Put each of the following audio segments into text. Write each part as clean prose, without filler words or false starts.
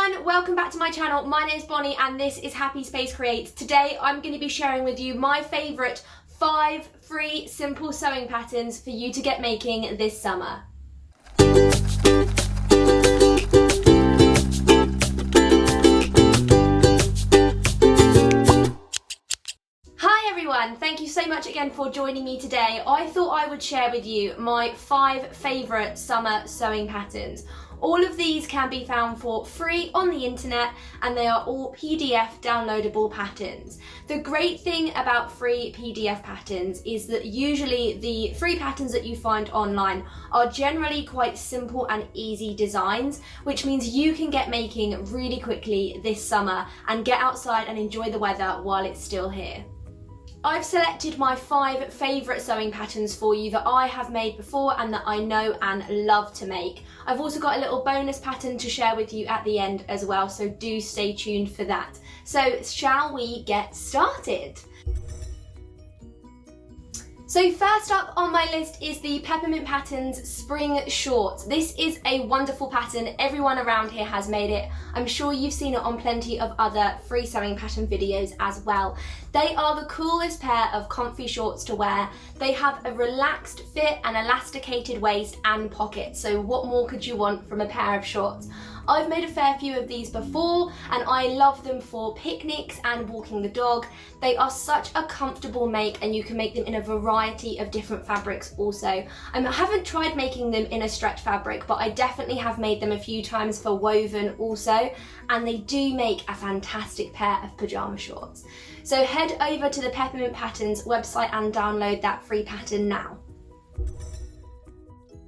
everyone, welcome back to my channel. My name is Bonnie and this is Happyspacecreates. Today I'm going to be sharing with you my favourite 5 free simple sewing patterns for you to get making this summer. Hi everyone, thank you so much again for joining me today. I thought I would share with you my 5 favourite summer sewing patterns. All of these can be found for free on the internet and they are all PDF downloadable patterns. The great thing about free PDF patterns is that usually the free patterns that you find online are generally quite simple and easy designs, which means you can get making really quickly this summer and get outside and enjoy the weather while it's still here. I've selected my 5 favourite sewing patterns for you that I have made before and that I know and love to make. I've also got a little bonus pattern to share with you at the end as well, so do stay tuned for that. So shall we get started? So first up on my list is the Peppermint Patterns Spring Shorts. This is a wonderful pattern. Everyone around here has made it. I'm sure you've seen it on plenty of other free sewing pattern videos as well. They are the coolest pair of comfy shorts to wear. They have a relaxed fit and elasticated waist and pockets. So what more could you want from a pair of shorts? I've made a fair few of these before and I love them for picnics and walking the dog. They are such a comfortable make and you can make them in a variety of different fabrics also. I haven't tried making them in a stretch fabric, but I definitely have made them a few times for woven also, and they do make a fantastic pair of pyjama shorts. So head over to the Peppermint Patterns website and download that free pattern now.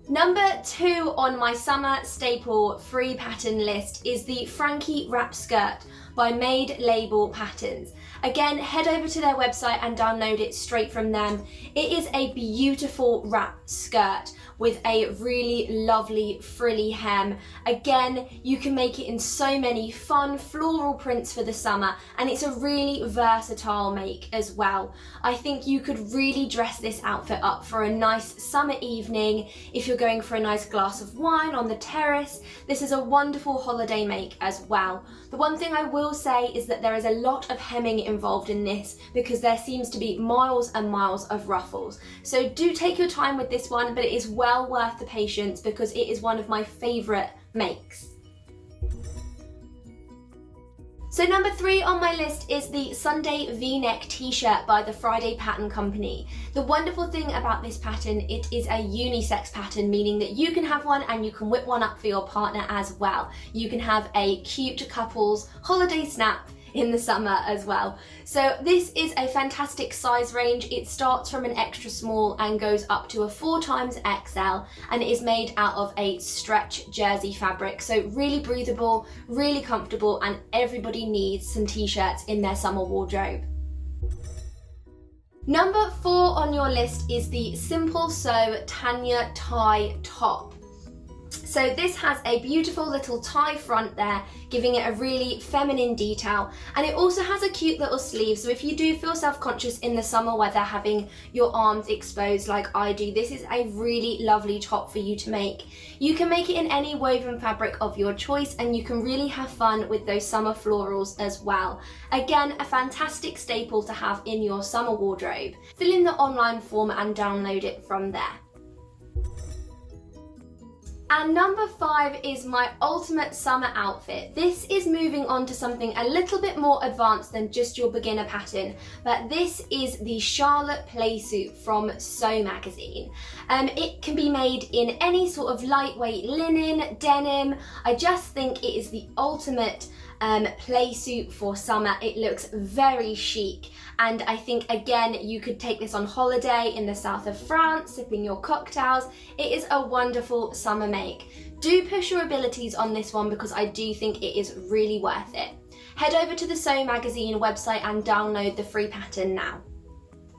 Number 2 on my summer staple free pattern list is the Frankie wrap skirt by Made Label Patterns. Again, head over to their website and download it straight from them. It is a beautiful wrap skirt with a really lovely frilly hem. Again, you can make it in so many fun floral prints for the summer, and it's a really versatile make as well. I think you could really dress this outfit up for a nice summer evening. If you're going for a nice glass of wine on the terrace, this is a wonderful holiday make as well. The one thing I will say is that there is a lot of hemming involved in this because there seems to be miles and miles of ruffles. So do take your time with this one, but it is well worth the patience because it is one of my favourite makes. So number 3 on my list is the Sunday V-neck t-shirt by the Friday Pattern Company. The wonderful thing about this pattern, it is a unisex pattern, meaning that you can have one and you can whip one up for your partner as well. You can have a cute couple's holiday snap in the summer as well. So this is a fantastic size range. It starts from an extra small and goes up to a 4XXL, and it is made out of a stretch jersey fabric. So really breathable, really comfortable, and everybody needs some t-shirts in their summer wardrobe. Number 4 on your list is the Simple Sew Tanya Tie top. So this has a beautiful little tie front there, giving it a really feminine detail, and it also has a cute little sleeve, so if you do feel self-conscious in the summer weather having your arms exposed like I do, this is a really lovely top for you to make. You can make it in any woven fabric of your choice and you can really have fun with those summer florals as well. Again, a fantastic staple to have in your summer wardrobe. Fill in the online form and download it from there. And number 5 is my ultimate summer outfit. This is moving on to something a little bit more advanced than just your beginner pattern, but this is the Charlotte Playsuit from Sew magazine. It can be made in any sort of lightweight linen, denim. I just think it is the ultimate playsuit for summer. It looks very chic, and I think again you could take this on holiday in the south of France, sipping your cocktails. It is a wonderful summer make. Do push your abilities on this one because I do think it is really worth it. Head over to the Sew magazine website and download the free pattern now.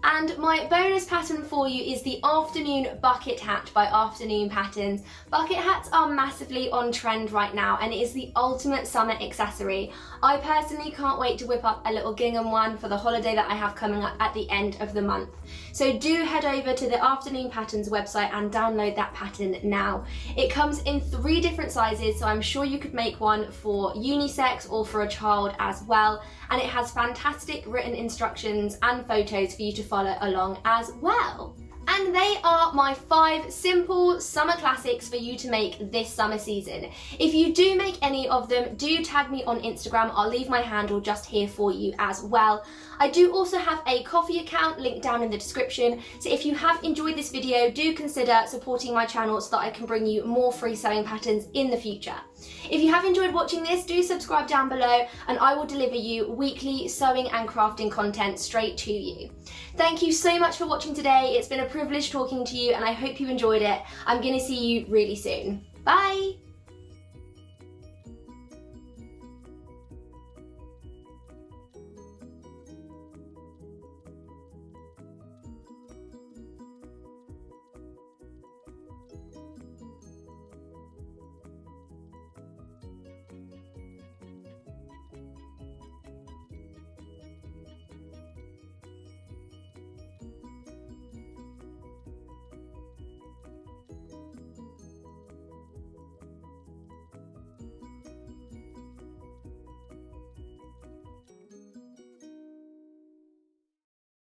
And my bonus pattern for you is the afternoon bucket hat by Afternoon Patterns. Bucket hats are massively on trend right now and it is the ultimate summer accessory. I personally can't wait to whip up a little gingham one for the holiday that I have coming up at the end of the month. So do head over to the Afternoon Patterns website and download that pattern now. It comes in 3 different sizes, so I'm sure you could make one for unisex or for a child as well. And it has fantastic written instructions and photos for you to follow along as well. And they are my 5 simple summer classics for you to make this summer season. If you do make any of them, do tag me on Instagram. I'll leave my handle just here for you as well. I do also have a coffee account linked down in the description, so if you have enjoyed this video, do consider supporting my channel so that I can bring you more free sewing patterns in the future. If you have enjoyed watching this, do subscribe down below and I will deliver you weekly sewing and crafting content straight to you. Thank you so much for watching today. It's been a privilege talking to you and I hope you enjoyed it. I'm going to see you really soon. Bye!